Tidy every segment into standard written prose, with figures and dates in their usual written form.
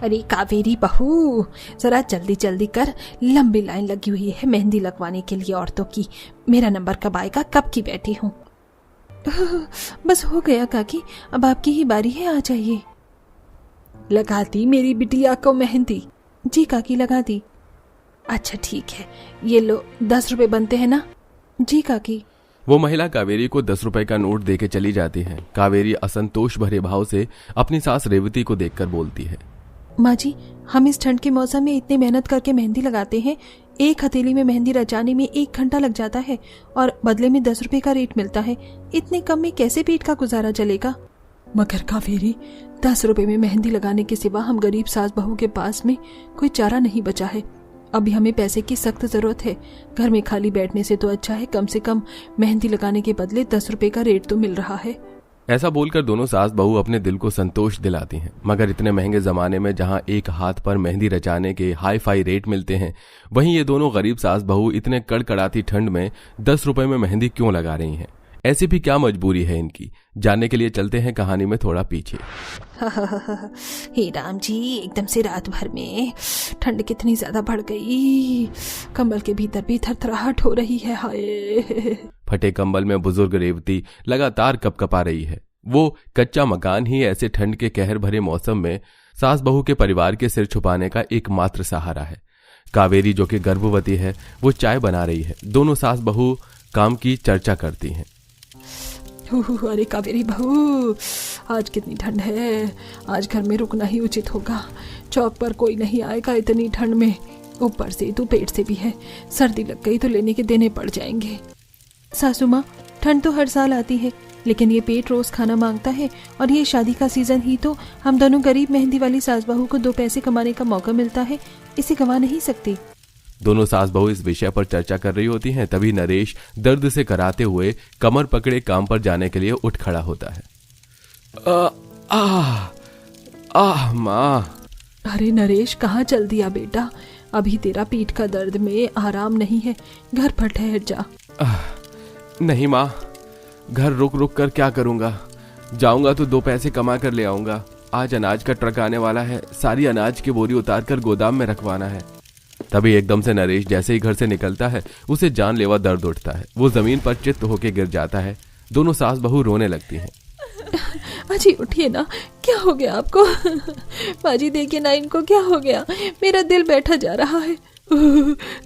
अरे कावेरी बहू, जरा जल्दी जल्दी कर, लंबी लाइन लगी हुई है मेहंदी लगवाने के लिए औरतों की। मेरा नंबर कब आएगा, कब की बैठी हूँ। बस हो गया काकी, अब आपकी ही बारी है, आ जाइए। लगा दी मेरी बिटिया को मेहंदी? जी काकी लगा दी। अच्छा ठीक है, ये लो 10 रुपए बनते हैं ना? जी काकी। वो महिला कावेरी को 10 रुपए का नोट देके चली जाती है। कावेरी असंतोष भरे भाव से अपनी सास रेवती को देखकर बोलती है, माँ जी, हम इस ठंड के मौसम में इतनी मेहनत करके मेहंदी लगाते हैं। एक हथेली में मेहंदी रचाने में 1 घंटा लग जाता है और बदले में 10 रुपए का रेट मिलता है। इतने कम में कैसे पेट का गुजारा चलेगा? मगर कावेरी, 10 रुपए में मेहंदी लगाने के सिवा हम गरीब सास बहू के पास में कोई चारा नहीं बचा है। अभी हमें पैसे की सख्त जरूरत है। घर में खाली बैठने से तो अच्छा है कम से कम मेहंदी लगाने के बदले 10 रुपए का रेट तो मिल रहा है। ऐसा बोलकर दोनों सास बहू अपने दिल को संतोष दिलाती हैं। मगर इतने महंगे जमाने में जहां एक हाथ पर मेहंदी रचाने के हाई फाई रेट मिलते हैं, वहीं ये दोनों गरीब सास बहू इतने कड़कड़ाती ठंड में 10 रुपए में मेहंदी क्यों लगा रही हैं? ऐसी भी क्या मजबूरी है इनकी? जानने के लिए चलते हैं कहानी में थोड़ा पीछे। हे राम जी, एकदम से रात भर में ठंड कितनी ज्यादा बढ़ गई। कंबल के भीतर भी थरथराहट हो रही है। हाय। फटे कंबल में बुजुर्ग रेवती लगातार कपकपा रही है। वो कच्चा मकान ही ऐसे ठंड के कहर भरे मौसम में सास बहू के परिवार के सिर छुपाने का एकमात्र सहारा है। कावेरी जो कि गर्भवती है, वो चाय बना रही है। दोनों सास बहू काम की चर्चा करती हैं। अरे कावेरी बहू, आज कितनी ठंड है। आज घर में रुकना ही उचित होगा। चौक पर कोई नहीं आएगा इतनी ठंड में। ऊपर से तू पेट से भी है, सर्दी लग गई तो लेने के देने पड़ जाएंगे। सासू माँ, ठंड तो हर साल आती है, लेकिन ये पेट रोज खाना मांगता है। और ये शादी का सीजन ही तो हम दोनों गरीब मेहंदी वाली सास बहू को 2 पैसे कमाने का मौका मिलता है, इसे गंवा नहीं सकती। दोनों सास बहू इस विषय पर चर्चा कर रही होती हैं, तभी नरेश दर्द से कराते हुए कमर पकड़े काम पर जाने के लिए उठ खड़ा होता है। माँ। अरे नरेश, कहाँ चल दिया बेटा? अभी तेरा पीठ का दर्द में आराम नहीं है, घर पर ठहर जा। नहीं माँ, घर रुक रुक कर क्या करूँगा? जाऊँगा तो 2 पैसे कमा कर ले आऊँगा। आज अनाज का ट्रक आने वाला है, सारी अनाज की बोरी उतार कर गोदाम में रखवाना है। तभी एकदम से नरेश जैसे ही घर से निकलता है, उसे जानलेवा दर्द उठता है। वो जमीन पर चित्त होके गिर जाता है। दोनों सास बहू रोने लगती हैं। अजी उठिए ना, क्या हो गया आपको? बाजी देखिए ना, इनको क्या हो गया? मेरा दिल बैठा जा रहा है।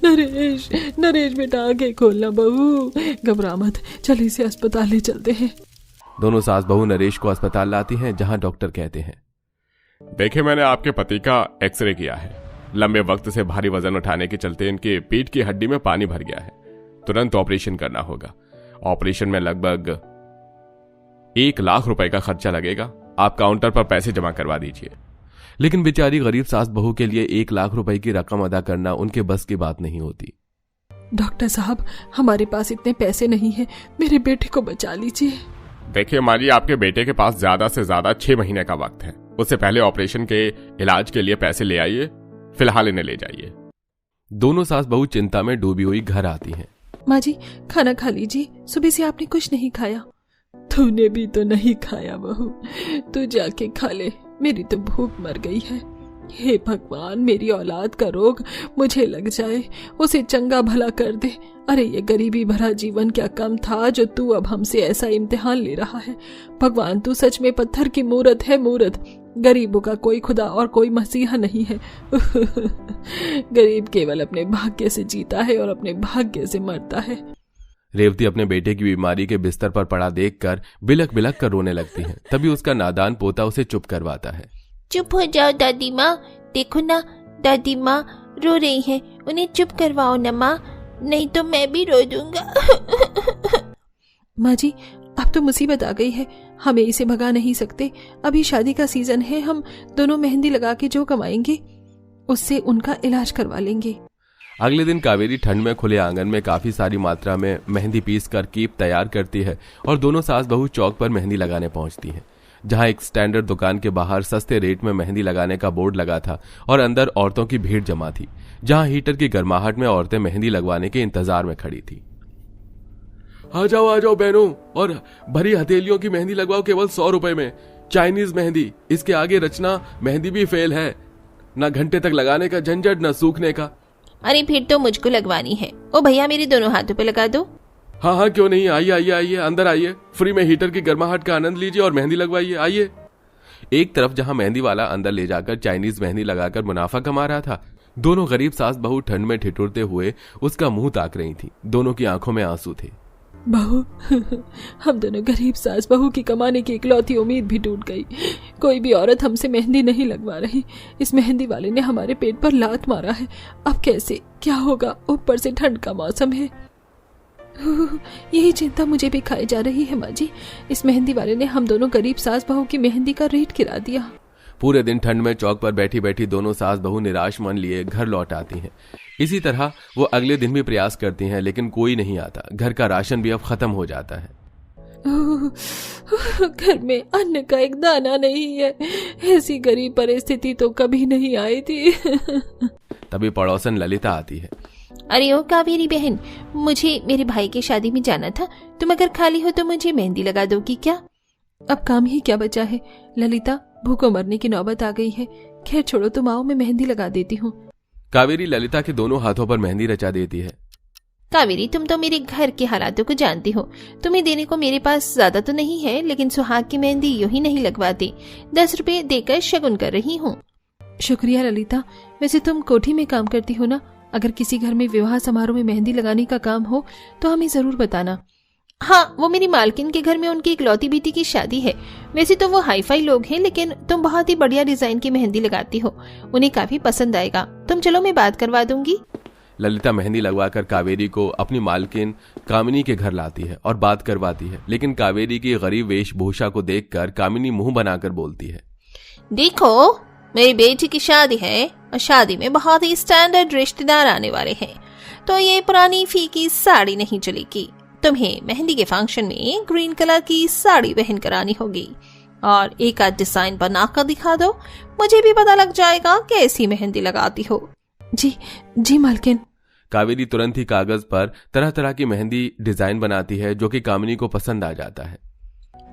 नरेश, नरेश बेटा आगे खोलना बहू, घबरा मत, चल इसे अस्पताल ले चलते हैं। दोनों सास बहू नरेश को अस्पताल लाती हैं, जहां डॉक्टर कहते हैं, देखिए मैंने आपके पति का एक्सरे किया है। लंबे वक्त से भारी वजन उठाने के चलते इनके पीठ की हड्डी में पानी भर गया है। तुरंत ऑपरेशन करना होगा। ऑपरेशन में लगभग 1 लाख रुपए का खर्चा लगेगा। आप काउंटर पर पैसे जमा करवा दीजिए। लेकिन बेचारी गरीब सास बहू के लिए 1 लाख रुपए की रकम अदा करना उनके बस की बात नहीं होती। डॉक्टर साहब, हमारे पास इतने पैसे नहीं है, मेरे बेटे को बचा लीजिए। देखिए माँ जी, आपके बेटे के पास ज्यादा से ज्यादा 6 महीने का वक्त है। उससे पहले ऑपरेशन के इलाज के लिए पैसे ले आइए, फिलहाल इन्हें ले जाइए। दोनों सास बहू चिंता में डूबी हुई घर आती हैं। माँ जी, खाना खा लीजिए, सुबह से आपने कुछ नहीं खाया। तूने भी तो नहीं खाया बहू, तू जाके खा ले, मेरी तो भूख मर गई है। हे भगवान, मेरी औलाद का रोग मुझे लग जाए, उसे चंगा भला कर दे। अरे ये गरीबी भरा जीवन क्या कम था जो तू अब हमसे ऐसा इम्तिहान ले रहा है। भगवान, तू सच में पत्थर की मूरत है, मूरत। गरीबों का कोई खुदा और कोई मसीहा नहीं है। गरीब केवल अपने भाग्य से जीता है और अपने भाग्य से मरता है। रेवती अपने बेटे की बीमारी के बिस्तर पर पड़ा देखकर बिलक बिलक कर रोने लगती है। तभी उसका नादान पोता उसे चुप करवाता है। चुप हो जाओ दादी माँ, देखो ना दादी माँ रो रही हैं, उन्हें चुप करवाओ ना माँ, नहीं तो मैं भी रो दूंगा। माँ जी, अब तो मुसीबत आ गई है, हमें इसे भगा नहीं सकते। अभी शादी का सीजन है, हम दोनों मेहंदी लगा के जो कमाएंगे उससे उनका इलाज करवा लेंगे। अगले दिन कावेरी ठंड में खुले आंगन में काफी सारी मात्रा में मेहंदी पीस कर कीप तैयार करती है और दोनों सास बहू चौक पर मेहंदी लगाने पहुंचती हैं, जहां एक स्टैंडर्ड दुकान के बाहर सस्ते रेट में मेहंदी लगाने का बोर्ड लगा था और अंदर औरतों की भीड़ जमा थी, जहां हीटर की गर्माहट में औरतें मेहंदी लगवाने के इंतजार में खड़ी थी। आ जाओ बहनों, और भरी हथेलियों की मेहंदी लगवाओ केवल 100 रुपए में। चाइनीज मेहंदी, इसके आगे रचना मेहंदी भी फेल है। ना घंटे तक लगाने का झंझट, ना सूखने का। अरे फिर तो मुझको लगवानी है। ओ भैया, मेरे दोनों हाथों पे लगा दो। हाँ हाँ, क्यों नहीं, आइए आइए आइए, अंदर आइए, फ्री में हीटर की गर्माहट का आनंद लीजिए और मेहंदी लगवाइए, आइए। एक तरफ जहां मेहंदी वाला अंदर ले जाकर चाइनीज मेहंदी लगाकर मुनाफा कमा रहा था, दोनों गरीब सास बहू ठंड में ठिठुरते हुए उसका मुंह ताक रही थी। दोनों की आंखों में आंसू थे। बहू, हम दोनों गरीब सास बहू की कमाने की इकलौती उम्मीद भी टूट गई। कोई भी औरत हमसे मेहंदी नहीं लगवा रही। इस मेहंदी वाले ने हमारे पेट पर लात मारा है। अब कैसे, क्या होगा? ऊपर से ठंड का मौसम है। यही चिंता मुझे भी खाई जा रही है माँ जी। इस मेहंदी वाले ने हम दोनों गरीब सास बहू की मेहंदी का रेट गिरा दिया। पूरे दिन ठंड में चौक पर बैठी बैठी दोनों सास बहू निराश मन लिए घर लौट आती हैं। इसी तरह वो अगले दिन भी प्रयास करती हैं, लेकिन कोई नहीं आता। घर का राशन भी अब खत्म हो जाता है। घर में अन्न का एक दाना नहीं है। ऐसी गरीब परिस्थिति तो कभी नहीं आई थी। तभी पड़ोसन ललिता आती है। अरे ओ कावेरी बहन, मुझे मेरे भाई की शादी में जाना था। तुम अगर खाली हो तो मुझे मेहंदी लगा दोगी क्या? अब काम ही क्या बचा है ललिता, भूखों मरने की नौबत आ गई है। खैर छोड़ो, तुम आओ, मैं मेहंदी लगा देती हूँ। कावेरी ललिता के दोनों हाथों पर मेहंदी रचा देती है। कावेरी, तुम तो मेरे घर के हालातों को जानती हो। तुम्हें देने को मेरे पास ज्यादा तो नहीं है, लेकिन सुहाग की मेहंदी यूं ही नहीं लगवाती। 10 रुपए देकर शगुन कर रही हूँ। शुक्रिया ललिता। वैसे तुम कोठी में काम करती हो ना? अगर किसी घर में विवाह समारोह में मेहंदी लगाने का काम हो तो हमें जरूर बताना। हाँ, वो मेरी मालकिन के घर में उनकी इकलौती बेटी की शादी है। वैसे तो वो हाई फाई लोग हैं, लेकिन तुम बहुत ही बढ़िया डिजाइन की मेहंदी लगाती हो। उन्हें काफी पसंद आएगा। तुम चलो, मैं बात करवा दूंगी। ललिता मेहंदी लगवाकर कावेरी को अपनी मालकिन कामिनी के घर लाती है और बात करवाती है, लेकिन कावेरी की गरीब वेशभूषा को देखकर कामिनी मुंह बनाकर बोलती है, देखो, मेरी बेटी की शादी है और शादी में बहुत ही स्टैंडर्ड रिश्तेदार आने वाले हैं, तो ये पुरानी फीकी साड़ी नहीं चलेगी। तुम्हें मेहंदी के फंक्शन में ग्रीन कलर की साड़ी पहन कर आनी होगी और एक आध डिजाइन बनाकर दिखा दो। मुझे भी पता लग जाएगा कैसी मेहंदी लगाती हो। जी जी मालकिन। कावेरी तुरंत ही कागज पर तरह तरह की मेहंदी डिजाइन बनाती है, जो कि कामिनी को पसंद आ जाता है।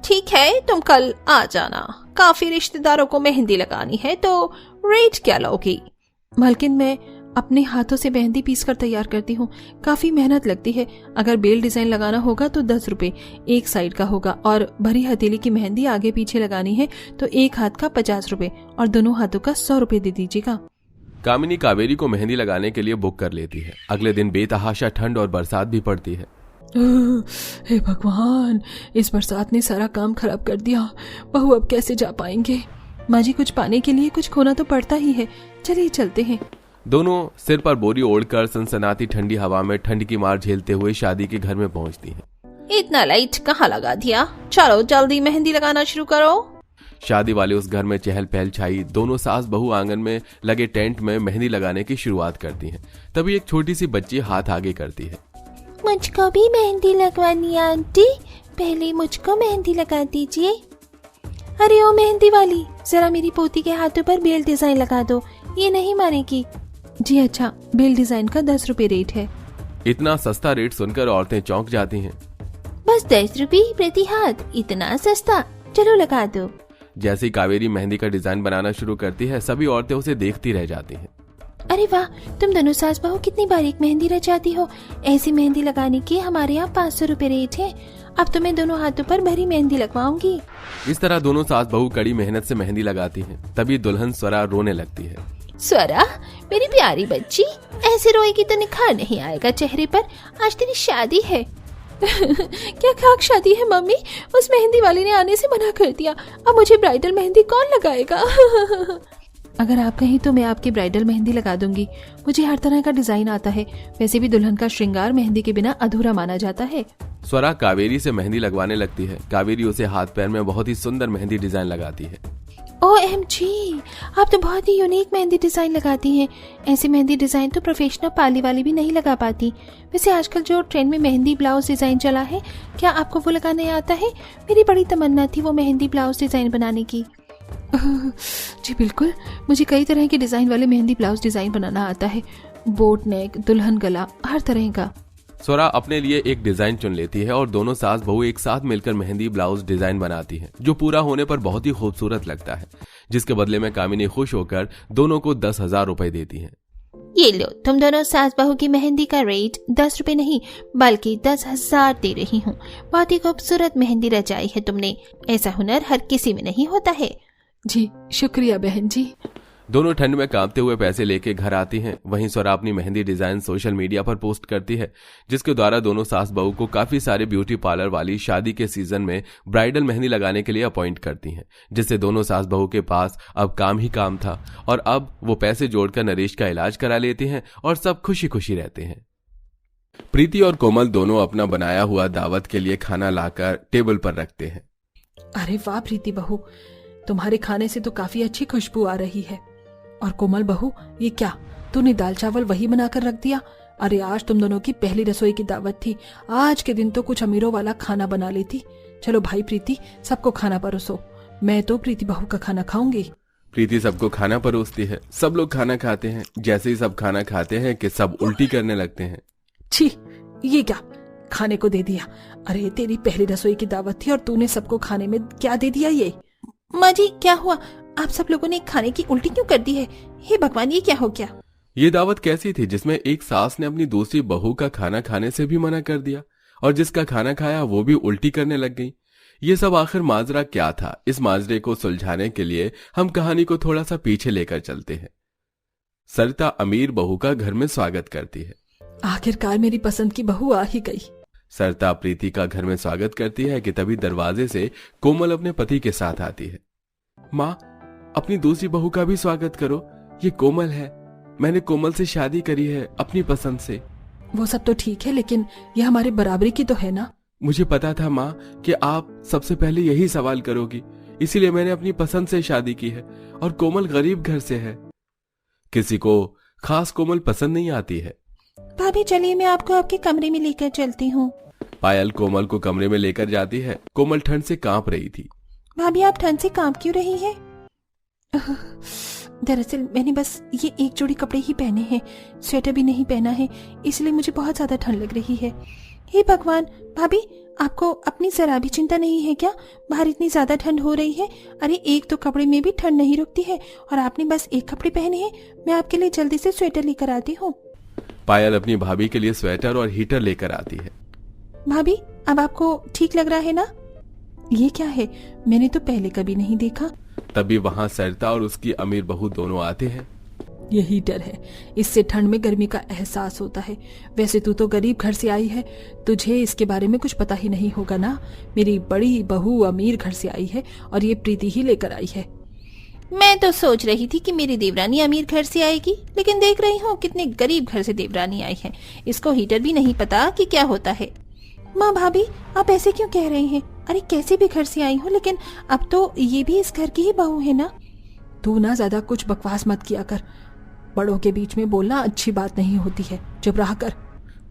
ठीक है, तुम कल आ जाना। काफी रिश्तेदारों को मेहंदी लगानी है, तो रेट क्या लोगी? मालकिन, मैं अपने हाथों से मेहंदी पीस कर तैयार करती हूँ। काफी मेहनत लगती है। अगर बेल डिजाइन लगाना होगा तो 10 रुपए एक साइड का होगा, और भरी हथेली की मेहंदी आगे पीछे लगानी है तो एक हाथ का 50 रुपए और दोनों हाथों का 100 रुपए दे दीजिएगा। कामिनी कावेरी को मेहंदी लगाने के लिए बुक कर लेती है। अगले दिन बेतहाशा ठंड और बरसात भी पड़ती है। हे भगवान, इस बरसात ने सारा काम खराब कर दिया। बहू अब कैसे जा पाएंगे? माँ जी, कुछ पाने के लिए कुछ खोना तो पड़ता ही है। चलिए चलते हैं। दोनों सिर पर बोरी ओढ़कर सनसनाती ठंडी हवा में ठंड की मार झेलते हुए शादी के घर में पहुंचती हैं। इतना लाइट कहाँ लगा दिया? चलो जल्दी मेहंदी लगाना शुरू करो। शादी वाले उस घर में चहल पहल छाई। दोनों सास बहू आंगन में लगे टेंट में मेहंदी लगाने की शुरुआत करती हैं। तभी एक छोटी सी बच्ची हाथ आगे करती है। मुझको भी मेहंदी लगवानी है आंटी, पहले मुझको मेहंदी लगा दीजिए। अरे ओ मेहंदी वाली, जरा मेरी पोती के हाथों पर बेल डिजाइन लगा दो, ये नहीं मानेगी। जी अच्छा, बेल डिजाइन का 10 रुपए रेट है। इतना सस्ता रेट सुनकर औरतें चौंक जाती हैं। बस 10 रुपए प्रति हाथ, इतना सस्ता? चलो लगा दो। जैसे ही कावेरी मेहंदी का डिजाइन बनाना शुरू करती है, सभी औरतें उसे देखती रह जाती हैं। अरे वाह, तुम दोनों सास बहू कितनी बारीक मेहंदी रचाती हो। ऐसी मेहंदी लगाने के हमारे यहाँ 500 रुपए रेट है। अब तो मैं दोनों हाथों पर भरी मेहंदी लगवाऊंगी। इस तरह दोनों सास बहू कड़ी मेहनत से मेहंदी लगाती हैं। तभी दुल्हन स्वरा रोने लगती है। स्वरा, मेरी प्यारी बच्ची, ऐसे रोएगी तो निखार नहीं आएगा चेहरे पर। आज तेरी शादी है। क्या खाक शादी है मम्मी? उस मेहंदी वाली ने आने से मना कर दिया। अब मुझे ब्राइडल मेहंदी कौन लगाएगा? अगर आप कहीं तो मैं आपकी ब्राइडल मेहंदी लगा दूंगी। मुझे हर तरह का डिजाइन आता है। वैसे भी दुल्हन का श्रृंगार मेहंदी के बिना अधूरा माना जाता है। स्वरा कावेरी से मेहंदी लगवाने लगती है। कावेरी उसे हाथ पैर में बहुत ही सुंदर मेहंदी डिजाइन लगाती है। OMG, आप तो बहुत ही यूनिक मेहंदी डिजाइन लगाती हैं। ऐसी मेहंदी डिजाइन तो प्रोफेशनल पार्ली वाली भी नहीं लगा पाती। वैसे आजकल जो ट्रेंड में मेहंदी ब्लाउज डिजाइन चला है, क्या आपको वो लगाने आता है? मेरी बड़ी तमन्ना थी वो मेहंदी ब्लाउज डिजाइन बनाने की। जी बिल्कुल, मुझे कई तरह के डिजाइन वाले मेहंदी ब्लाउज डिजाइन बनाना आता है। बोट नेक, दुल्हन गला, हर तरह का। स्वरा अपने लिए एक डिजाइन चुन लेती है और दोनों सास बहू एक साथ मिलकर मेहंदी ब्लाउज डिजाइन बनाती हैं, जो पूरा होने पर बहुत ही खूबसूरत लगता है, जिसके बदले में कामिनी खुश होकर दोनों को 10,000 रुपए देती है। ये लो, तुम दोनों सास बहू की मेहंदी का रेट 10 रुपए नहीं बल्कि 10,000 दे रही हूँ। बहुत ही खूबसूरत मेहंदी रचाई है तुमने, ऐसा हुनर हर किसी में नहीं होता है। जी शुक्रिया बहन जी। दोनों ठंड में कांपते हुए पैसे लेके घर आती हैं। वहीं स्वरा अपनी मेहंदी डिजाइन सोशल मीडिया पर पोस्ट करती है, जिसके द्वारा दोनों सास बहू को काफी सारे ब्यूटी पार्लर वाली शादी के सीजन में ब्राइडल मेहंदी लगाने के लिए अपॉइंट करती हैं, जिससे दोनों सास बहू के पास अब काम ही काम था और अब वो पैसे जोड़कर नरेश का इलाज करा लेती हैं और सब खुशी खुशी रहते हैं। प्रीति और कोमल दोनों अपना बनाया हुआ दावत के लिए खाना लाकर टेबल पर रखते हैं। अरे वाह प्रीति बहू, तुम्हारे खाने से तो काफी अच्छी खुशबू आ रही है। और कोमल बहू, ये क्या, तूने दाल चावल वही बनाकर रख दिया? अरे आज तुम दोनों की पहली रसोई की दावत थी, आज के दिन तो कुछ अमीरों वाला खाना बना लेती। चलो भाई प्रीति, सबको खाना परोसो। मैं तो प्रीति बहू का खाना खाऊंगी। प्रीति सबको खाना परोसती है। सब लोग खाना खाते हैं। जैसे ही सब खाना खाते हैं कि सब उल्टी करने लगते हैं। छी, ये क्या, खाने को दे दिया? अरे तेरी पहली रसोई की दावत थी और तूने सबको खाने में क्या दे दिया? ये माँ जी क्या हुआ, आप सब लोगों ने खाने की उल्टी क्यों कर दी है? हे भगवान, ये क्या हो गया? ये दावत कैसी थी जिसमें एक सास ने अपनी दूसरी बहू का खाना खाने से भी मना कर दिया और जिसका खाना खाया वो भी उल्टी करने लग गई? ये सब आखिर माजरा क्या था? इस माजरे को सुलझाने के लिए हम कहानी को थोड़ा सा पीछे लेकर चलते हैं। सरिता अमीर बहू का घर में स्वागत करती है। आखिरकार मेरी पसंद की बहू आ ही गई। सरिता प्रीति का घर में स्वागत करती है कि तभी दरवाजे से कोमल अपने पति के साथ आती है। माँ, अपनी दूसरी बहू का भी स्वागत करो, ये कोमल है। मैंने कोमल से शादी करी है अपनी पसंद से। वो सब तो ठीक है, लेकिन ये हमारे बराबरी की तो है ना? मुझे पता था माँ कि आप सबसे पहले यही सवाल करोगी, इसीलिए मैंने अपनी पसंद से शादी की है और कोमल गरीब घर से है। किसी को खास कोमल पसंद नहीं आती है। भाभी चलिए, मैं आपको आपके कमरे में लेकर चलती हूँ। पायल कोमल को कमरे में लेकर जाती है। कोमल ठंड से कांप रही थी। भाभी आप ठंड से कांप क्यों रही है? दरअसल मैंने बस ये एक जोड़ी कपड़े ही पहने हैं, स्वेटर भी नहीं पहना है, इसलिए मुझे बहुत ज्यादा ठंड लग रही है। हे भगवान, भाभी आपको अपनी जरा भी चिंता नहीं है क्या? बाहर इतनी ज्यादा ठंड हो रही है। अरे एक तो कपड़े में भी ठंड नहीं रुकती है और आपने बस एक कपड़े पहने हैं। मैं आपके लिए जल्दी से स्वेटर लेकर आती हूँ। पायल अपनी भाभी के लिए स्वेटर और हीटर लेकर आती है। भाभी अब आपको ठीक लग रहा है ना? ये क्या है, मैंने तो पहले कभी नहीं देखा। तभी वहाँ सरिता और उसकी अमीर बहू दोनों आते हैं। ये हीटर है, इससे ठंड में गर्मी का एहसास होता है। वैसे तू तो गरीब घर से आई है, तुझे इसके बारे में कुछ पता ही नहीं होगा ना। मेरी बड़ी बहू अमीर घर से आई है और ये प्रीति ही लेकर आई है। मैं तो सोच रही थी कि मेरी देवरानी अमीर घर से आएगी, लेकिन देख रही हूँ कितने गरीब घर से देवरानी आई है। इसको हीटर भी नहीं पता कि क्या होता है। माँ भाभी आप ऐसे क्यों कह रही हैं? अरे कैसे भी घर से आई हूँ, लेकिन अब तो ये भी इस घर की ही बहू है ना। तू ना ज्यादा कुछ बकवास मत किया कर, बड़ों के बीच में बोलना अच्छी बात नहीं होती है, चुप रहा कर।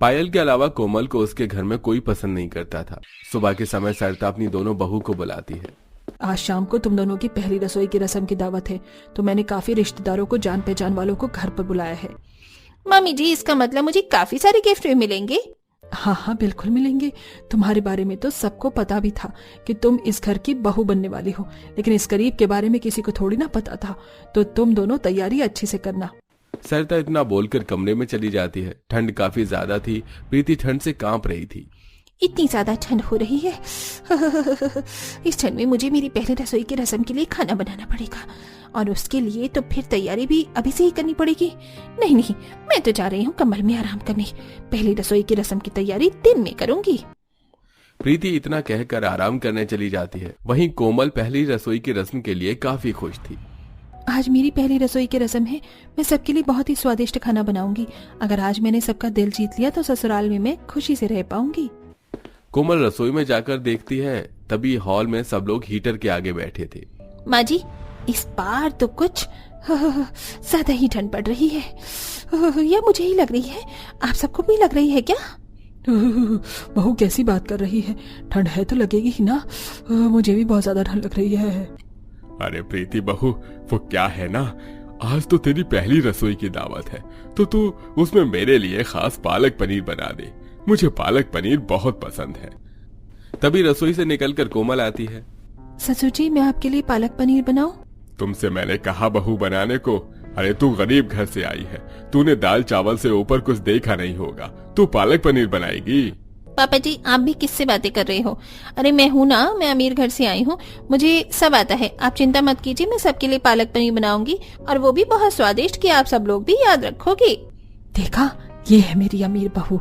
पायल के अलावा कोमल को उसके घर में कोई पसंद नहीं करता था। सुबह के समय सरिता अपनी दोनों बहू को बुलाती है। आज शाम को तुम दोनों की पहली रसोई की रस्म की दावत है, तो मैंने काफी रिश्तेदारों को, जान पहचान वालों को घर पर बुलाया है। मम्मी जी इसका मतलब मुझे काफी सारे गिफ्ट भी मिलेंगे? हाँ हाँ बिल्कुल मिलेंगे। तुम्हारे बारे में तो सबको पता भी था कि तुम इस घर की बहू बनने वाली हो, लेकिन इस करीब के बारे में किसी को थोड़ी ना पता था। तो तुम दोनों तैयारी अच्छी से करना। सरिता इतना बोलकर कमरे में चली जाती है। ठंड काफी ज्यादा थी। प्रीति ठंड से कांप रही थी। इतनी ज्यादा ठंड हो रही है। इस ठंड में मुझे मेरी पहली रसोई की रस्म के लिए खाना बनाना पड़ेगा और उसके लिए तो फिर तैयारी भी अभी से ही करनी पड़ेगी। नहीं नहीं, मैं तो जा रही हूँ कमल में आराम करने। पहली रसोई की रस्म की तैयारी दिन में करूंगी। प्रीति इतना कहकर आराम करने चली जाती है। वहीं कोमल पहली रसोई की रस्म के लिए काफी खुश थी। आज मेरी पहली रसोई की रस्म है, मैं सबके लिए बहुत ही स्वादिष्ट खाना बनाऊंगी। अगर आज मैंने सबका दिल जीत लिया तो ससुराल में मैं खुशी से रह पाऊंगी। कोमल रसोई में जाकर देखती है, तभी हॉल में सब लोग हीटर के आगे बैठे थे। माँ जी इस बार तो कुछ ज्यादा ही ठंड पड़ रही है, या मुझे ही लग रही है? आप सबको भी लग रही है क्या? बहू कैसी बात कर रही है, ठंड है तो लगेगी ही ना। मुझे भी बहुत ज्यादा ठंड लग रही है। अरे प्रीति बहू, वो क्या है ना, आज तो तेरी पहली रसोई की दावत है, तो तू उसमें मेरे लिए खास पालक पनीर बना दे। मुझे पालक पनीर बहुत पसंद है। तभी रसोई से निकलकर कोमल आती है। ससुर जी, मैं आपके लिए पालक पनीर बनाऊं? तुमसे मैंने कहा बहू बनाने को। अरे तू गरीब घर से आई है, तूने दाल चावल से ऊपर कुछ देखा नहीं होगा, तू पालक पनीर बनाएगी? पापा जी, आप भी किससे बातें कर रहे हो? अरे मैं हूँ ना, मैं अमीर घर से आई हूँ, मुझे सब आता है। आप चिंता मत कीजिए, मैं सबके लिए पालक पनीर बनाऊंगी, और वो भी बहुत स्वादिष्ट, कि आप सब लोग भी याद रखोगे। देखा, ये है मेरी अमीर बहू।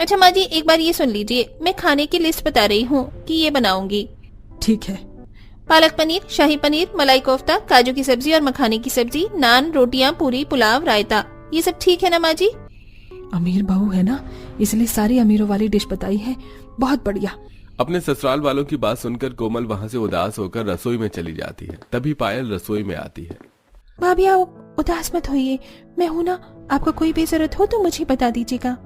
अच्छा माँ जी, एक बार ये सुन लीजिए, मैं खाने की लिस्ट बता रही हूँ कि ये बनाऊंगी। ठीक है। पालक पनीर, शाही पनीर, मलाई कोफ्ता, काजू की सब्जी और मखाने की सब्जी, नान, रोटियां, पूरी, पुलाव, रायता, ये सब ठीक है ना माँ जी? अमीर बहू है ना, इसलिए सारी अमीरों वाली डिश बताई है। बहुत बढ़िया। अपने ससुराल वालों की बात सुनकर कोमल वहां से उदास होकर रसोई में चली जाती है। तभी पायल रसोई में आती है। भाभी, आप उदास मत होइए, मैं हूँ ना, आपको कोई भी जरूरत हो तो मुझे बता दीजिएगा।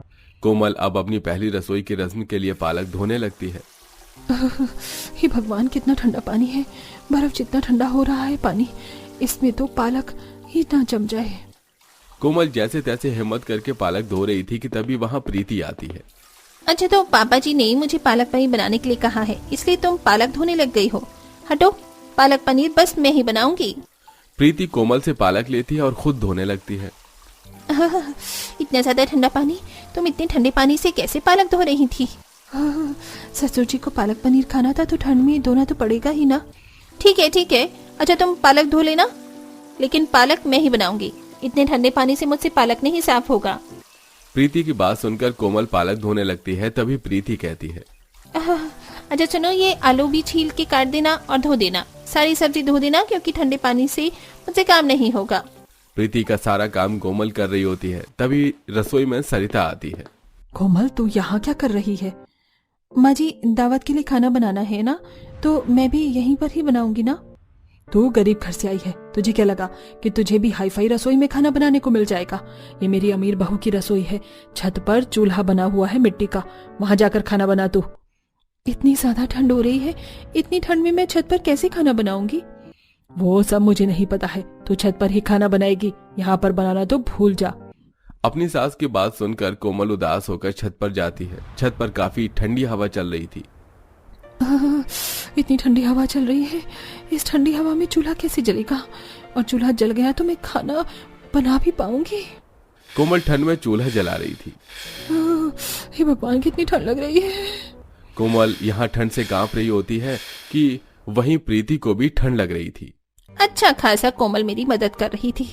कोमल अब अपनी पहली रसोई की रस्म के लिए पालक धोने लगती है। हे भगवान, कितना ठंडा पानी है, बर्फ जितना ठंडा हो रहा है पानी, इसमें तो पालक ही ना जम जाए। कोमल जैसे तैसे हिम्मत करके पालक धो रही थी कि तभी वहां प्रीति आती है। अच्छा, तो पापा जी ने मुझे पालक पनीर बनाने के लिए कहा है, इसलिए तुम पालक धोने लग गई हो। हटो, पालक पनीर बस मैं ही बनाऊंगी। प्रीति कोमल से पालक लेती है और खुद धोने लगती है। इतना ज्यादा ठंडा पानी, तुम इतने ठंडे पानी से कैसे पालक धो रही थी? ससुर जी को पालक पनीर खाना था तो ठंड में धोना तो पड़ेगा ही ना। ठीक है ठीक है, अच्छा तुम पालक धो लेना, लेकिन पालक मैं ही बनाऊंगी। इतने ठंडे पानी से मुझसे पालक नहीं साफ होगा। प्रीति की बात सुनकर कोमल पालक धोने लगती है। तभी प्रीति कहती है, अच्छा सुनो, ये आलू भी छील के काट देना और धो देना, सारी सब्जी धो देना, क्योंकि ठंडे पानी से मुझसे काम नहीं होगा। प्रीति का सारा काम कोमल कर रही होती है। तभी रसोई में सरिता आती है। कोमल, तू यहाँ क्या कर रही है? माँ जी, दावत के लिए खाना बनाना है ना, तो मैं भी यहीं पर ही बनाऊंगी ना। तू गरीब घर से आई है, तुझे क्या लगा कि तुझे भी हाई फाई रसोई में खाना बनाने को मिल जाएगा? ये मेरी अमीर बहू की रसोई है, छत पर चूल्हा बना हुआ है मिट्टी का, वहां जाकर खाना बना तू। इतनी ज्यादा ठंड हो रही है, इतनी ठंड में मैं छत पर कैसे खाना बनाऊंगी? वो सब मुझे नहीं पता है, तू छत पर ही खाना बनाएगी, यहाँ पर बनाना तो भूल जा। अपनी सास की बात सुनकर कोमल उदास होकर छत पर जाती है। छत पर काफी ठंडी हवा चल रही थी। इतनी ठंडी हवा चल रही है, इस ठंडी हवा में चूल्हा कैसे जलेगा? और चूल्हा जल गया तो मैं खाना बना भी पाऊंगी? कोमल ठंड में चूल्हा जला रही थी। हे भगवान, कितनी ठंड लग रही है। कोमल यहाँ ठंड से कांप रही होती है कि वहीं प्रीति को भी ठंड लग रही थी। अच्छा खासा कोमल मेरी मदद कर रही थी,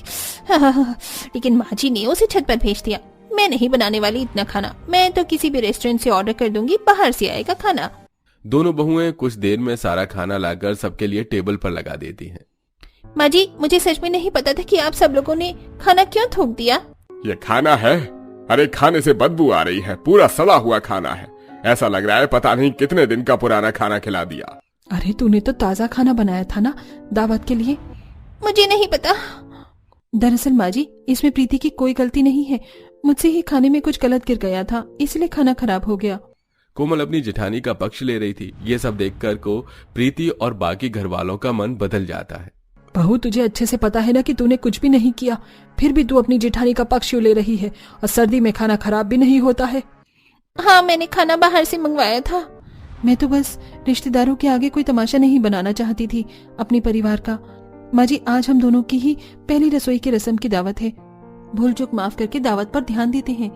लेकिन माँ जी ने उसे छत पर भेज दिया। मैं नहीं बनाने वाली इतना खाना, मैं तो किसी भी रेस्टोरेंट से ऑर्डर कर दूंगी, बाहर से आएगा खाना। दोनों बहुएं कुछ देर में सारा खाना लाकर सबके लिए टेबल पर लगा देती हैं। माँ जी, मुझे सच में नहीं पता था कि आप सब लोगों ने खाना क्यों थूक दिया। ये खाना है? अरे खाने से बदबू आ रही है, पूरा सड़ा हुआ खाना है, ऐसा लग रहा है पता नहीं कितने दिन का पुराना खाना खिला दिया। अरे तूने तो ताजा खाना बनाया था ना दावत के लिए। मुझे नहीं पता। दरअसल माँ जी, इसमें प्रीति की कोई गलती नहीं है, मुझसे ही खाने में कुछ गलत गिर गया था, इसलिए खाना खराब हो गया। कोमल अपनी जेठानी का पक्ष ले रही थी। ये सब देखकर को प्रीति और बाकी घर वालों का मन बदल जाता है। बहू, तुझे अच्छे से पता है ना कि तूने कुछ भी नहीं किया, फिर भी तू अपनी जेठानी का पक्ष ले रही है, और सर्दी में खाना खराब भी नहीं होता है। हाँ, मैंने खाना बाहर से मंगवाया था। मैं तो बस रिश्तेदारों के आगे कोई तमाशा नहीं बनाना चाहती थी अपने परिवार का। माँ जी, आज हम दोनों की ही पहली रसोई की रस्म की दावत है, भूल चूक माफ करके दावत पर ध्यान देते हैं।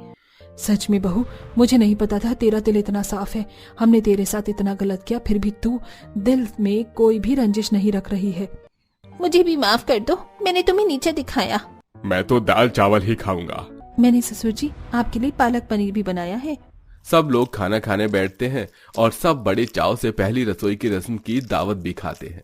सच में बहू, मुझे नहीं पता था तेरा दिल इतना साफ है, हमने तेरे साथ इतना गलत किया, फिर भी तू दिल में कोई भी रंजिश नहीं रख रही है। मुझे भी माफ कर दो, मैंने तुम्हें नीचे दिखाया। मैं तो दाल चावल ही खाऊंगा। मैंने ससुर जी आपके लिए पालक पनीर भी बनाया है। सब लोग खाना खाने बैठते हैं और सब बड़े चाव से पहली रसोई की रस्म की दावत भी खाते हैं।